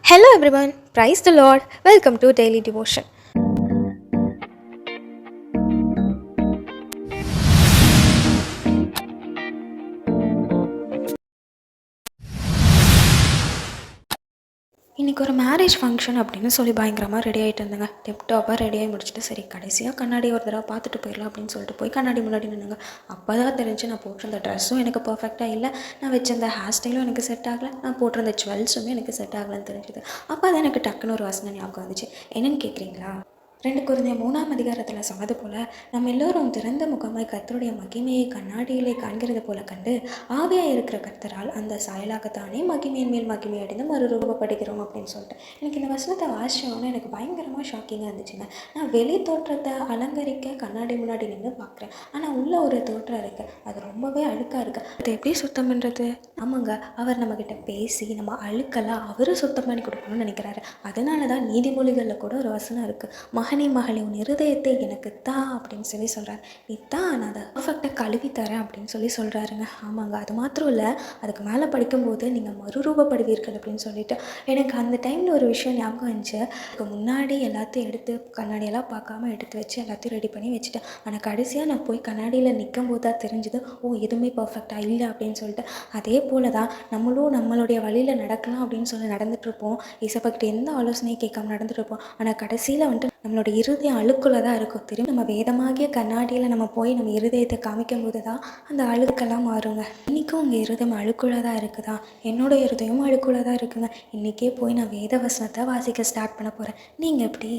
Hello everyone, praise the Lord, welcome to Daily Devotion. இன்றைக்கி ஒரு marriage function அப்படின்னு சொல்லி பயங்கரமாக ரெடி ஆகிட்டு இருந்தேங்க. டிப்டாப்பாக ரெடியாகி முடிச்சுட்டு சரி கடைசியாக கண்ணாடி ஒரு தடவை பார்த்துட்டு போயிடலாம் அப்படின்னு சொல்லிட்டு போய் கண்ணாடி முன்னாடி நின்னுங்க. அப்போ தான் தெரிஞ்சு நான் போட்டிருந்த ட்ரெஸ்ஸும் எனக்கு பர்ஃபெக்டாக இல்லை, நான் வச்சிருந்த ஹேர் ஸ்டைலும் எனக்கு செட் ஆகலை, நான் போட்டிருந்த ஜுவல்ஸுமே எனக்கு செட் ஆகலைன்னு தெரிஞ்சுது. அப்போ தான் எனக்கு டக்குன்னு ஒரு வசனம் ஞாபகம் வந்துச்சு. என்னென்னு கேட்குறீங்களா? 2 கொரிந்தியர் 3ஆம் அதிகாரத்தில் சொன்னது போல, நம்ம எல்லோரும் திறந்த முகமாய் கர்த்தருடைய மகிமையை கண்ணாடியிலே காண்கிறது போல கண்டு ஆவியாக இருக்கிற கர்த்தரால் அந்த சாயலாகத்தானே மகிமையின் மேல் மகிமை அடைந்து மறுரூபப்படுகிறோம் அப்படின்னு சொல்லிட்டு எனக்கு இந்த வசனத்தை வாசிச்சோன்னே எனக்கு பயங்கரமாக ஷாக்கிங்காக இருந்துச்சுங்க. நான் வெளி தோற்றத்தை அலங்கரிக்க கண்ணாடி முன்னாடி நின்று பார்க்குறேன், ஆனால் உள்ள ஒரு தோற்றம் இருக்குது, அது ரொம்பவே அழுக்காக இருக்குது. அதை எப்படி சுத்தம் பண்ணுறது? ஆமாங்க, அவர் நம்மக்கிட்ட பேசி நம்ம அழுக்கெல்லாம் அவர் சுத்தம் பண்ணி கொடுக்கணும்னு நினைக்கிறாரு. அதனால தான் நீதிமொழிகளில் கூட ஒரு வசனம் இருக்குது, மகனே மகளே உன் இருதயத்தை எனக்கு தான் அப்படின்னு சொல்லி சொல்கிறார். நீ தான் நான் அதை பர்ஃபெக்டாக கழுவி தரேன் அப்படின்னு சொல்லி சொல்கிறாருங்க. ஆமாங்க, அது மாத்திரம் இல்லை, அதுக்கு மேலே படிக்கும்போது நீங்கள் மறுரூபப்படுவீர்கள் அப்படின்னு சொல்லிட்டு எனக்கு அந்த டைமில் ஒரு விஷயம் ஞாபகம் இருந்துச்சு. அதுக்கு முன்னாடி எல்லாத்தையும் எடுத்து கண்ணாடியெல்லாம் பார்க்காம எடுத்து வச்சு எல்லாத்தையும் ரெடி பண்ணி வச்சுட்டேன். ஆனால் கடைசியாக நான் போய் கண்ணாடியில் நிற்கும் போது தான் தெரிஞ்சுது, எதுவுமே பர்ஃபெக்டாக இல்லை அப்படின்னு சொல்லிட்டு. அதே போல் தான் நம்மளும் நம்மளுடைய வழியில் நடக்கலாம் அப்படின்னு சொல்லி நடந்துகிட்ருப்போம், இசைப்பக்கிட்ட எந்த ஆலோசனையும் கேட்காம நடந்துகிட்ருப்போம். ஆனால் கடைசியில் வந்துட்டு நம்மளோட இருதயம் அழுக்குள்ள தான் இருக்கும். திரும்பி நம்ம வேதமாகிய கண்ணாடியில் நம்ம போய் நம்ம இருதயத்தை காமிக்கும் போது தான் அந்த அழுக்கெல்லாம் மாறுங்க. இன்றைக்கும் உங்கள் இருதயம் அழுக்குள்ள தான் இருக்குதா? என்னோடய இருதயம் அழுக்குள்ள தான் இருக்குங்க. இன்றைக்கே போய் நான் வேத வசனத்தை வாசிக்க ஸ்டார்ட் பண்ண போகிறேன். நீங்கள் எப்படி?